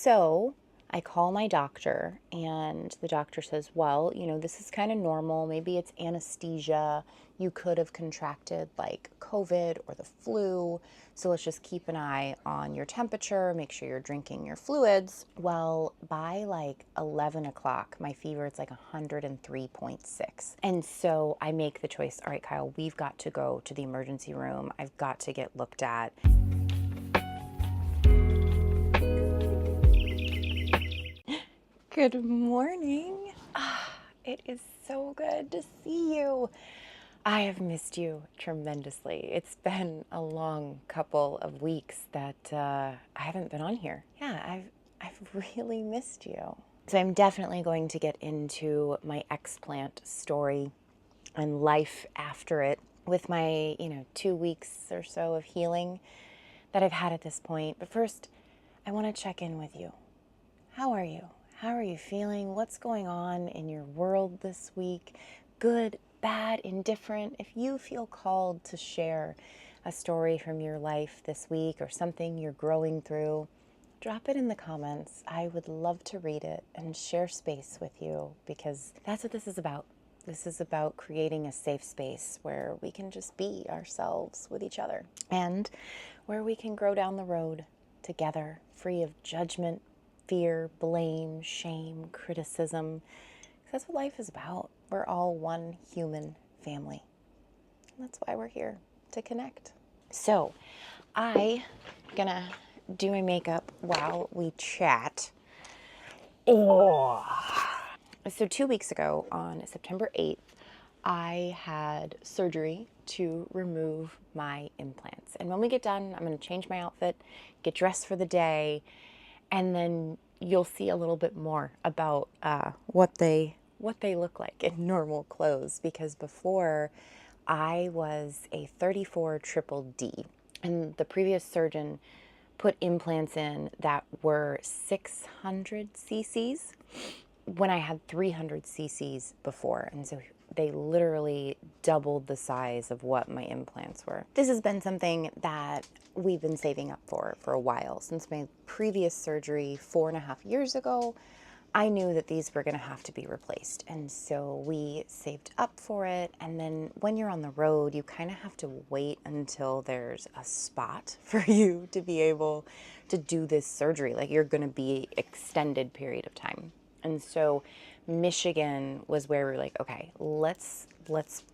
So I call my doctor, and the doctor says, well, this is kind of normal. Maybe it's anesthesia. You could have contracted like COVID or the flu. So let's just keep an eye on your temperature, make sure you're drinking your fluids. Well, by like 11 o'clock, my fever is like 103.6. And so I make the choice, all right, Kyle, we've got to go to the emergency room. I've got to get looked at. Good morning. It is so good to see you. I have missed you tremendously. It's been a long couple of weeks that I haven't been on here. Yeah, I've really missed you. So I'm definitely going to get into my Explant story and life after it with my, 2 weeks or so of healing that I've had at this point. But first, I want to check in with you. How are you? How are you feeling? What's going on in your world this week? Good, bad, indifferent? If you feel called to share a story from your life this week or something you're growing through, drop it in the comments. I would love to read it and share space with you, because that's what this is about. This is about creating a safe space where we can just be ourselves with each other, and where we can grow down the road together, free of judgment, fear, blame, shame, criticism. That's what life is about. We're all one human family. And that's why we're here, to connect. So I'm gonna do my makeup while we chat. Oh. So 2 weeks ago, on September 8th, I had surgery to remove my implants. And when we get done, I'm gonna change my outfit, get dressed for the day, and then you'll see a little bit more about what they look like in normal clothes. Because before, I was a 34 triple D, and the previous surgeon put implants in that were 600 cc's when I had 300 cc's before. And so they literally doubled the size of what my implants were. This has been something that we've been saving up for a while. Since my previous surgery 4.5 years ago, I knew that these were going to have to be replaced. And so we saved up for it. And then when you're on the road, you kind of have to wait until there's a spot for you to be able to do this surgery. Like, you're going to be extended period of time. And so Michigan was where we were like, okay, let's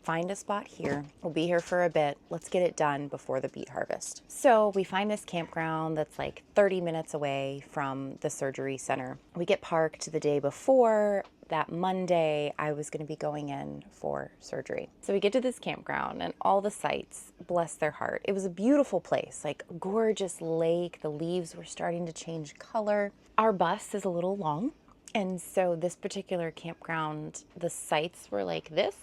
find a spot here. We'll be here for a bit. Let's get it done before the beet harvest. So we find this campground that's like 30 minutes away from the surgery center. We get parked the day before. That Monday, I was going to be going in for surgery. So we get to this campground, and all the sites, bless their heart. It was a beautiful place, like a gorgeous lake. The leaves were starting to change color. Our bus is a little long. And so this particular campground, the sites were like this.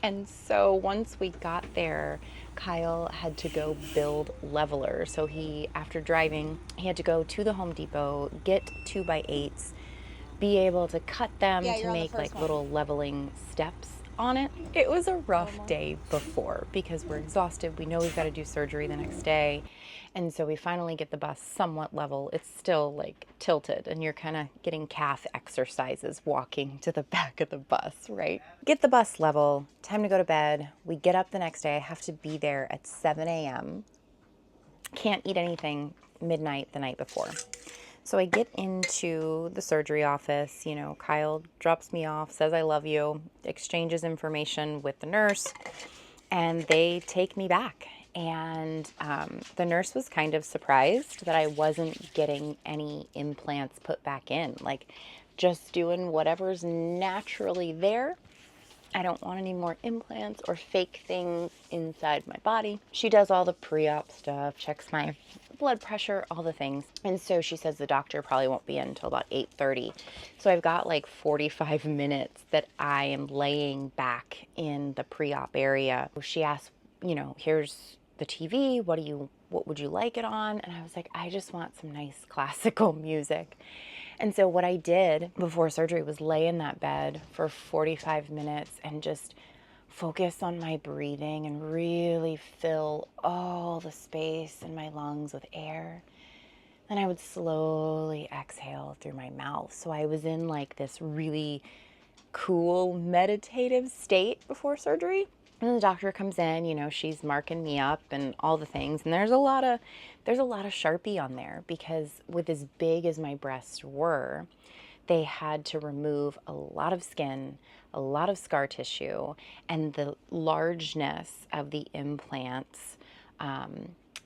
And so once we got there, Kyle had to go build levelers. So after driving, he had to go to the Home Depot, get 2x8s, be able to cut them to make like little leveling steps on it. It was a rough day before because we're exhausted. We know we've got to do surgery the next day. And so we finally get the bus somewhat level. It's still like tilted, and you're kind of getting calf exercises walking to the back of the bus, right? Get the bus level, time to go to bed. We get up the next day. I have to be there at 7 a.m. Can't eat anything midnight the night before. So I get into the surgery office. Kyle drops me off, says I love you, exchanges information with the nurse, and they take me back. And the nurse was kind of surprised that I wasn't getting any implants put back in, like just doing whatever's naturally there. I don't want any more implants or fake things inside my body. She does all the pre-op stuff, checks my blood pressure, all the things. And so she says the doctor probably won't be in until about 8:30. So I've got like 45 minutes that I am laying back in the pre-op area. She asked, here's the TV. What would you like it on? And I was like, I just want some nice classical music. And so what I did before surgery was lay in that bed for 45 minutes and just focus on my breathing and really fill all the space in my lungs with air. and I would slowly exhale through my mouth. So I was in like this really cool meditative state before surgery. And the doctor comes in, she's marking me up and all the things. And there's a lot of Sharpie on there because with as big as my breasts were, they had to remove a lot of skin, a lot of scar tissue, and the largeness of the implants,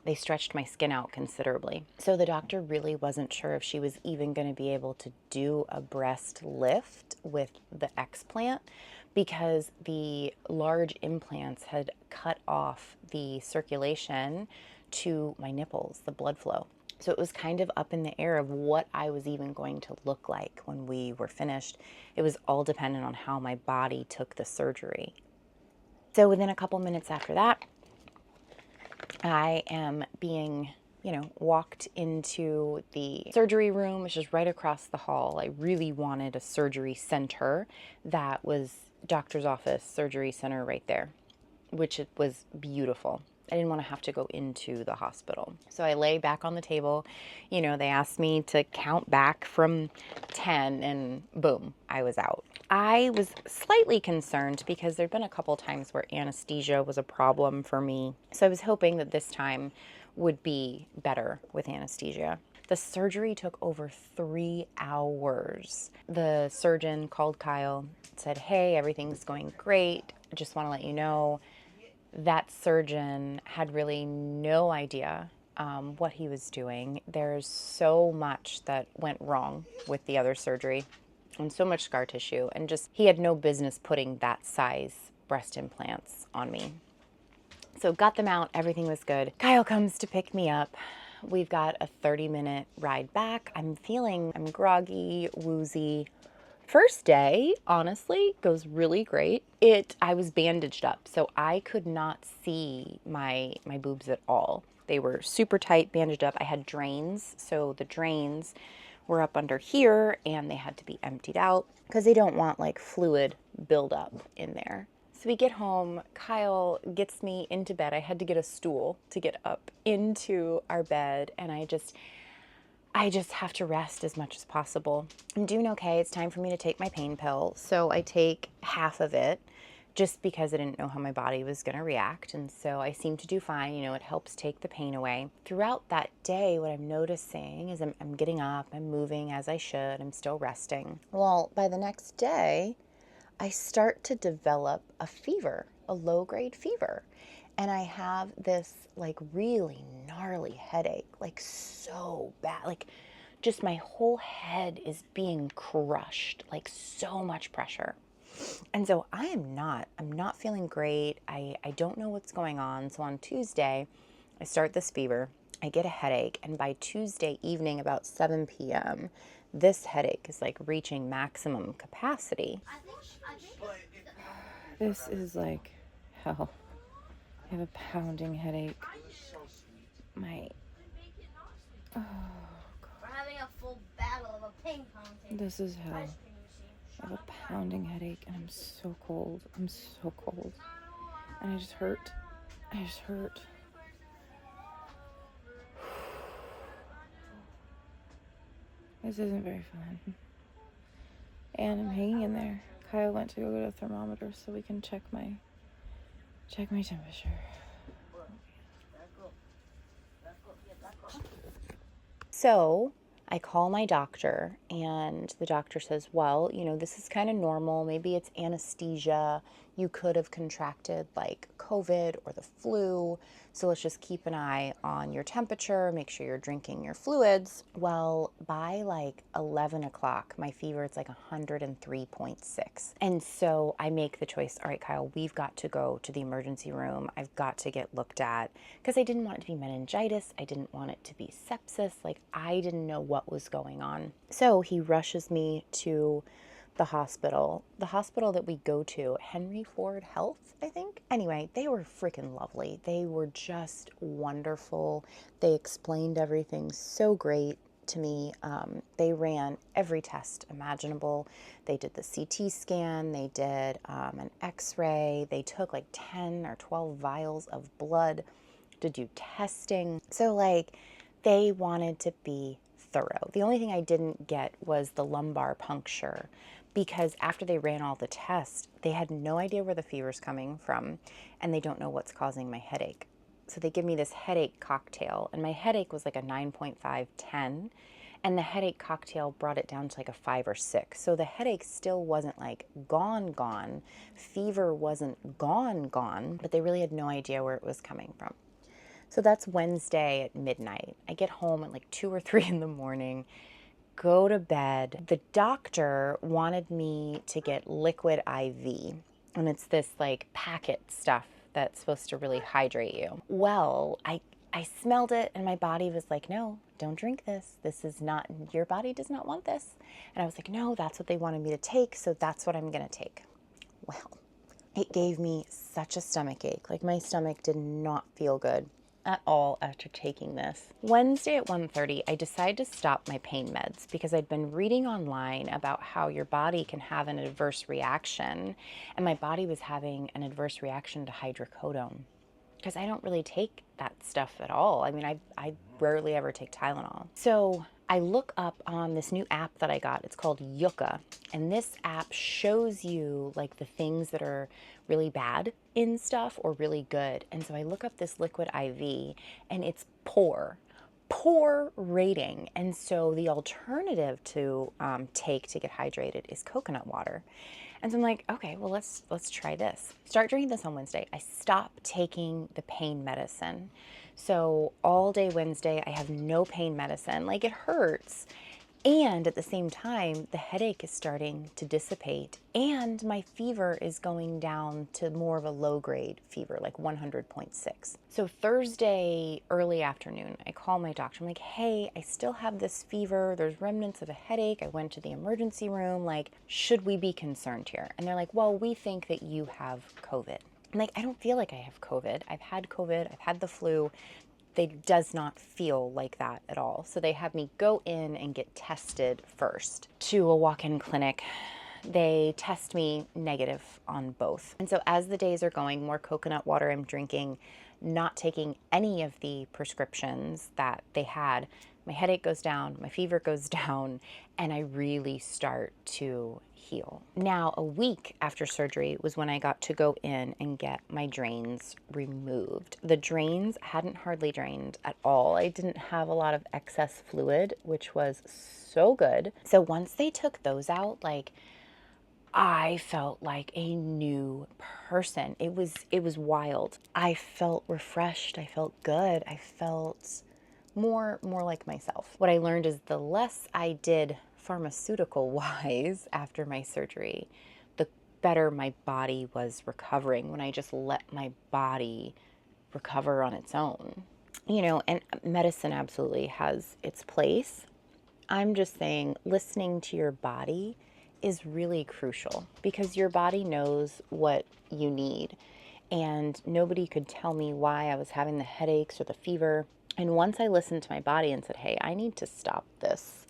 they stretched my skin out considerably. So the doctor really wasn't sure if she was even going to be able to do a breast lift with the Explant because the large implants had cut off the circulation to my nipples, the blood flow. So it was kind of up in the air of what I was even going to look like when we were finished. It was all dependent on how my body took the surgery. So within a couple minutes after that, I am being, walked into the surgery room, which is right across the hall. I really wanted a surgery center that was doctor's office, surgery center right there, which it was beautiful. I didn't want to have to go into the hospital. So I lay back on the table. They asked me to count back from 10 and boom, I was out. I was slightly concerned because there'd been a couple times where anesthesia was a problem for me. So I was hoping that this time would be better with anesthesia. The surgery took over 3 hours. The surgeon called Kyle, said, "Hey, everything's going great. I just want to let you know." That surgeon had really no idea what he was doing. There's so much that went wrong with the other surgery and so much scar tissue, and just he had no business putting that size breast implants on me. So got them out, everything was good. Kyle comes to pick me up. We've got a 30-minute ride back. I'm groggy, woozy. First day, honestly, goes really great. I was bandaged up, so I could not see my boobs at all. They were super tight, bandaged up. I had drains, so the drains were up under here, and they had to be emptied out because they don't want like fluid buildup in there. So we get home, Kyle gets me into bed. I had to get a stool to get up into our bed, and I just have to rest as much as possible. I'm doing okay. It's time for me to take my pain pill. So I take half of it just because I didn't know how my body was going to react. And so I seem to do fine. It helps take the pain away. Throughout that day, what I'm noticing is I'm getting up, I'm moving as I should, I'm still resting. Well, by the next day, I start to develop a fever, a low-grade fever. And I have this like really gnarly headache, like so bad, like just my whole head is being crushed, like so much pressure. And so I'm not feeling great. I don't know what's going on. So on Tuesday, I start this fever, I get a headache, and by Tuesday evening, about 7 p.m., this headache is like reaching maximum capacity. This is like hell. I have a pounding headache. Oh, we're having a full battle of a ping pong table. This is hell. I have a pounding headache and I'm so cold. And I just hurt. This isn't very fun. And I'm hanging in there. Kyle went to go get a thermometer so we can check my temperature. So I call my doctor, and the doctor says, well, this is kind of normal. Maybe it's anesthesia. You could have contracted like COVID or the flu. So let's just keep an eye on your temperature, make sure you're drinking your fluids. Well, by like 11 o'clock, my fever is like 103.6. And so I make the choice, all right, Kyle, we've got to go to the emergency room. I've got to get looked at because I didn't want it to be meningitis. I didn't want it to be sepsis. Like I didn't know what was going on. So he rushes me to the hospital that we go to, Henry Ford Health, I think. Anyway, they were freaking lovely. They were just wonderful. They explained everything so great to me. They ran every test imaginable. They did the CT scan. They did an x-ray. They took like 10 or 12 vials of blood to do testing. So like They wanted to be thorough. The only thing I didn't get was the lumbar puncture, because after they ran all the tests, they had no idea where the fever's coming from, and they don't know what's causing my headache. So they give me this headache cocktail, and my headache was like a 9.5, 10, and the headache cocktail brought it down to like a 5 or 6. So the headache still wasn't like gone, gone. Fever wasn't gone, gone, but they really had no idea where it was coming from. So that's Wednesday at midnight. I get home at like 2 or 3 in the morning, go to bed. The doctor wanted me to get liquid IV, and it's this like packet stuff that's supposed to really hydrate you. Well, I smelled it and my body was like, no, don't drink this. This is not, your body does not want this. And I was like, no, that's what they wanted me to take, so that's what I'm gonna take. Well, it gave me such a stomach ache. Like my stomach did not feel good at all after taking this. Wednesday at 1:30, I decided to stop my pain meds because I'd been reading online about how your body can have an adverse reaction, and my body was having an adverse reaction to hydrocodone because I don't really take that stuff at all. I mean, I rarely ever take Tylenol. So I look up on this new app that I got. It's called Yucca. And this app shows you like the things that are really bad in stuff or really good. And so I look up this liquid IV and it's poor rating. And so the alternative to take to get hydrated is coconut water. And so I'm like, okay, well, let's try this. Start drinking this on Wednesday. I stop taking the pain medicine. So all day Wednesday, I have no pain medicine. Like it hurts. And at the same time, the headache is starting to dissipate and my fever is going down to more of a low grade fever, like 100.6. So Thursday, early afternoon, I call my doctor. I'm like, hey, I still have this fever. There's remnants of a headache. I went to the emergency room. Like, should we be concerned here? And they're like, well, we think that you have COVID. I'm like, I don't feel like I have COVID. I've had COVID. I've had the flu. It does not feel like that at all. So they have me go in and get tested first to a walk-in clinic. They test me negative on both. And so as the days are going, more coconut water I'm drinking, not taking any of the prescriptions that they had, my headache goes down, my fever goes down, and I really start to heal. Now, a week after surgery was when I got to go in and get my drains removed. The drains hadn't hardly drained at all. I didn't have a lot of excess fluid, which was so good. So once they took those out, like, I felt like a new person. It was wild. I felt refreshed. I felt good. I felt more like myself. What I learned is the less I did pharmaceutical wise after my surgery, the better my body was recovering when I just let my body recover on its own. You know, and medicine absolutely has its place. I'm just saying listening to your body is really crucial because your body knows what you need. And nobody could tell me why I was having the headaches or the fever. And once I listened to my body and said, hey, I need to stop this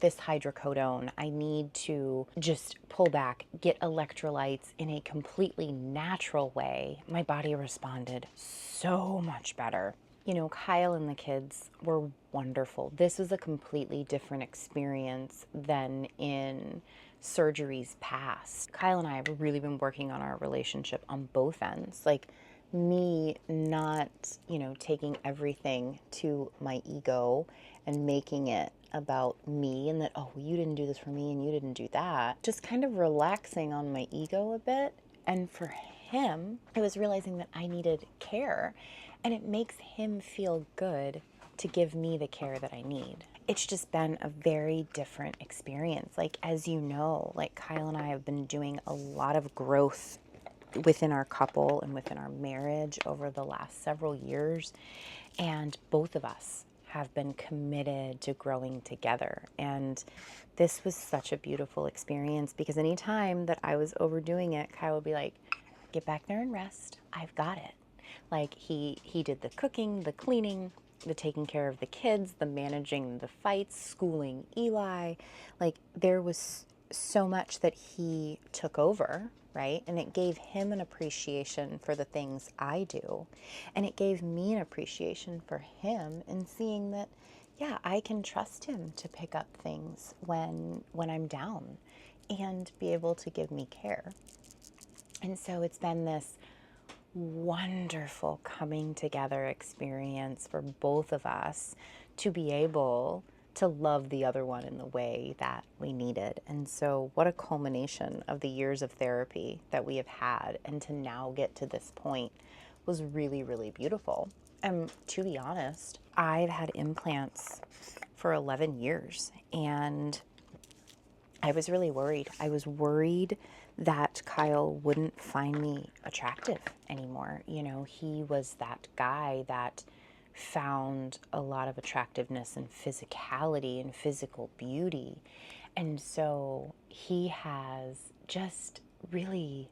hydrocodone. I need to just pull back, get electrolytes in a completely natural way. My body responded so much better. You know, Kyle and the kids were wonderful. This was a completely different experience than in surgeries past. Kyle and I have really been working on our relationship on both ends. Like me not, you know, taking everything to my ego and making it about me and that, oh, well, you didn't do this for me and you didn't do that. Just kind of relaxing on my ego a bit. And for him, I was realizing that I needed care, and it makes him feel good to give me the care that I need. It's just been a very different experience. Like, as you know, like Kyle and I have been doing a lot of growth within our couple and within our marriage over the last several years. And both of us have been committed to growing together. And this was such a beautiful experience because anytime that I was overdoing it, Kyle would be like, get back there and rest. I've got it. Like he did the cooking, the cleaning, the taking care of the kids, the managing the fights, schooling Eli. Like there was so much that he took over, right? And it gave him an appreciation for the things I do. And it gave me an appreciation for him in seeing that, yeah, I can trust him to pick up things when I'm down and be able to give me care. And so it's been this wonderful coming together experience for both of us to be able to love the other one in the way that we needed. And so what a culmination of the years of therapy that we have had, and to now get to this point was really, really beautiful. And to be honest, I've had implants for 11 years, and I was really worried. I was worried that Kyle wouldn't find me attractive anymore. You know, he was that guy that found a lot of attractiveness and physicality and physical beauty. And so he has just really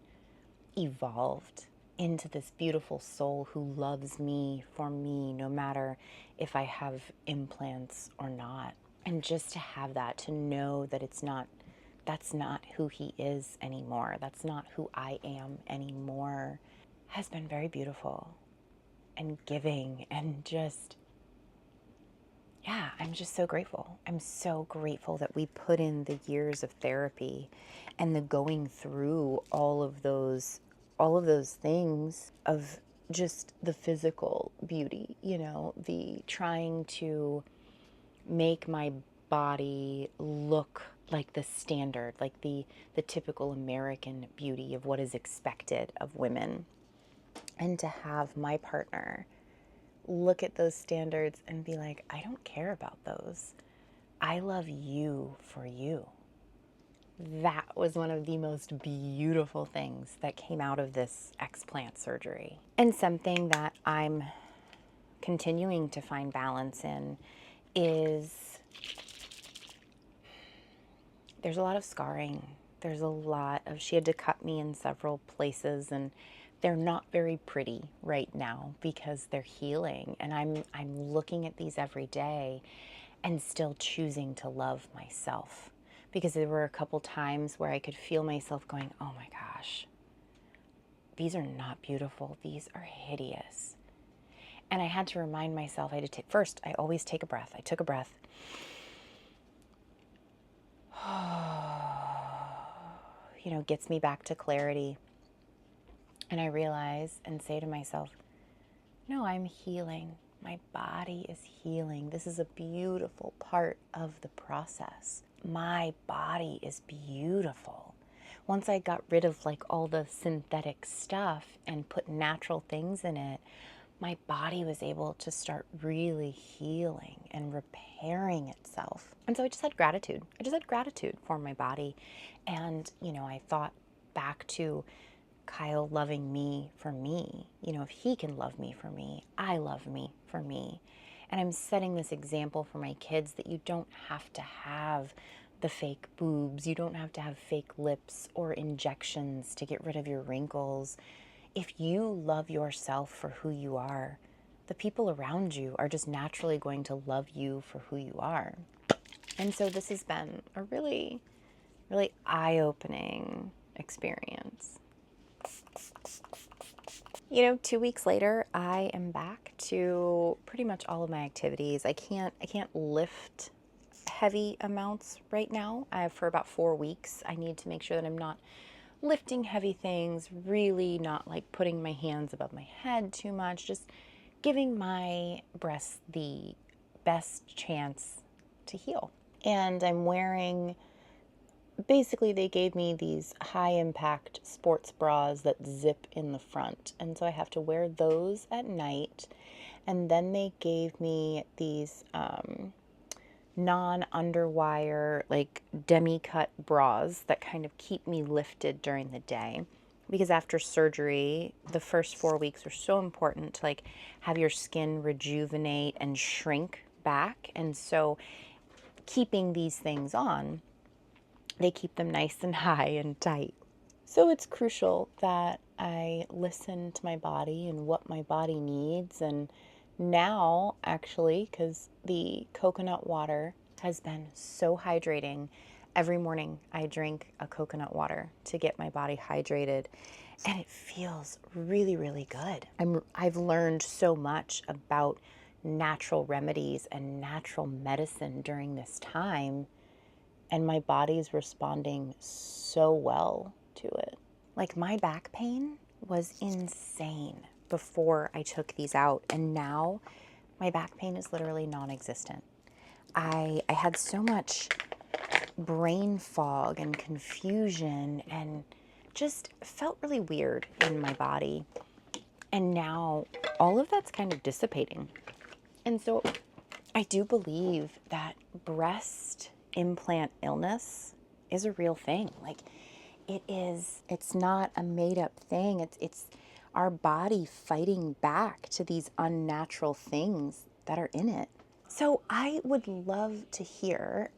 evolved into this beautiful soul who loves me for me, no matter if I have implants or not. And just to have that, to know that that's not who he is anymore. That's not who I am anymore, has been very beautiful and giving, and just, yeah, I'm just so grateful. I'm so grateful that we put in the years of therapy and the going through all of those things of just the physical beauty, you know, the trying to make my body look like the standard, like the typical American beauty of what is expected of women. And to have my partner look at those standards and be like, I don't care about those. I love you for you. That was one of the most beautiful things that came out of this explant surgery. And something that I'm continuing to find balance in is there's a lot of scarring. There's a lot of, she had to cut me in several places, and they're not very pretty right now because they're healing. And I'm looking at these every day and still choosing to love myself, because there were a couple times where I could feel myself going, oh my gosh, these are not beautiful. These are hideous. And I had to remind myself, I had to take, first, I always take a breath. I took a breath. You know, gets me back to clarity. And I realize and say to myself, no, I'm healing. My body is healing. This is a beautiful part of the process. My body is beautiful. Once I got rid of like all the synthetic stuff and put natural things in it, my body was able to start really healing and repairing itself. And so I just had gratitude. I just had gratitude for my body. And, you know, I thought back to Kyle loving me for me. You know, if he can love me for me, I love me for me. And I'm setting this example for my kids that you don't have to have the fake boobs. You don't have to have fake lips or injections to get rid of your wrinkles. If you love yourself for who you are, the people around you are just naturally going to love you for who you are. And so this has been a really, really eye-opening experience. You know, 2 weeks later, I am back to pretty much all of my activities. I can't lift heavy amounts right now. For about 4 weeks, I need to make sure that I'm not lifting heavy things, really not like putting my hands above my head too much, just giving my breasts the best chance to heal. And I'm wearing, basically they gave me these high impact sports bras that zip in the front. And so I have to wear those at night. And then they gave me these non-underwire, like demi-cut bras that kind of keep me lifted during the day. Because after surgery, the first 4 weeks are so important to like have your skin rejuvenate and shrink back. And so keeping these things on, they keep them nice and high and tight. So it's crucial that I listen to my body and what my body needs. And now, actually, because the coconut water has been so hydrating, Every morning I drink a coconut water to get my body hydrated, and it feels really, really good. I've learned so much about natural remedies and natural medicine during this time, and my body's responding so well to it. Like, my back pain was insane before I took these out, and now my back pain is literally non-existent. I had so much brain fog and confusion and just felt really weird in my body. And now all of that's kind of dissipating. And so I do believe that breast implant illness is a real thing. Like, it's not a made up thing. It's our body fighting back to these unnatural things that are in it. So I would love to hear,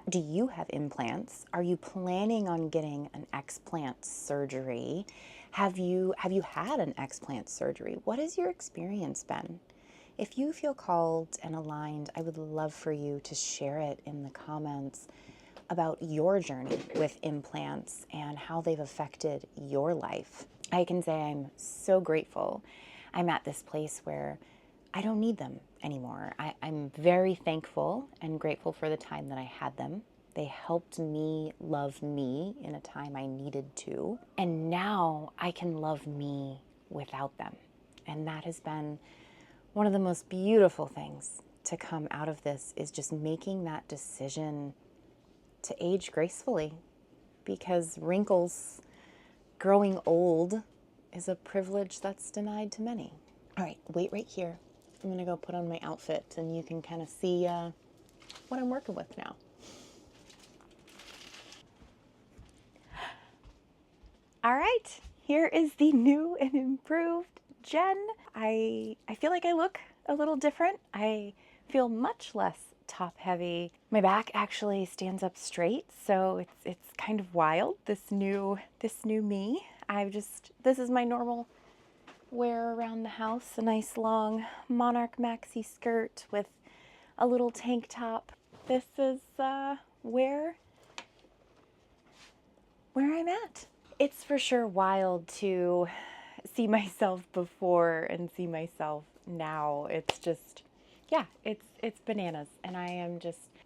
do you have implants? Are you planning on getting an explant surgery? Have you had an explant surgery? What has your experience been? If you feel called and aligned, I would love for you to share it in the comments about your journey with implants and how they've affected your life. I can say I'm so grateful. I'm at this place where I don't need them anymore. I'm very thankful and grateful for the time that I had them. They helped me love me in a time I needed to. And now I can love me without them. And that has been one of the most beautiful things to come out of this, is just making that decision to age gracefully, because wrinkles, growing old, is a privilege that's denied to many. All right, wait right here. I'm gonna go put on my outfit and you can kind of see what I'm working with now. All right, here is the new and improved Jen. I feel like I look a little different. I feel much less top heavy. My back actually stands up straight, so it's kind of wild, this new me. This is my normal wear around the house, a nice long monarch maxi skirt with a little tank top. This is where I'm at. It's for sure wild to see myself before and see myself now. It's just, yeah, it's bananas. And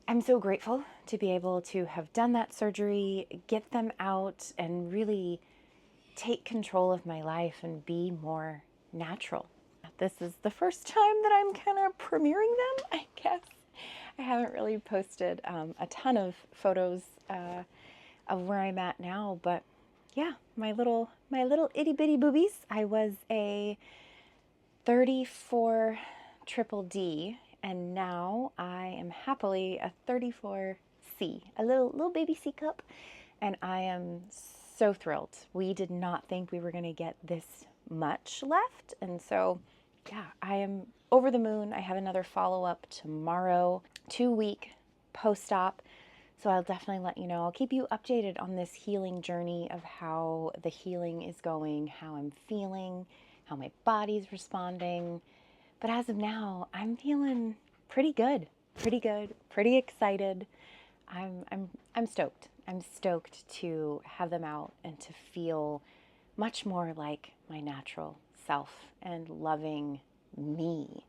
I'm so grateful to be able to have done that surgery, get them out, and really take control of my life and be more natural. This is the first time that I'm kind of premiering them, I guess. I haven't really posted a ton of photos of where I'm at now, but yeah, my little itty bitty boobies. I was a 34 triple D, and now I am happily a 34C, a little baby C cup, and I am so thrilled. We did not think we were going to get this much left, and so yeah, I am over the moon. I have another follow-up tomorrow, 2-week post-op. So I'll definitely let you know. I'll keep you updated on this healing journey of how the healing is going, how I'm feeling, how my body's responding. But as of now, I'm feeling pretty good, pretty excited. I'm stoked. I'm stoked to have them out and to feel much more like my natural self and loving me,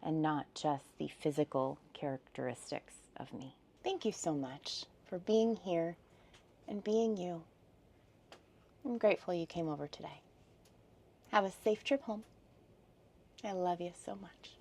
and not just the physical characteristics of me. Thank you so much for being here and being you. I'm grateful you came over today. Have a safe trip home. I love you so much.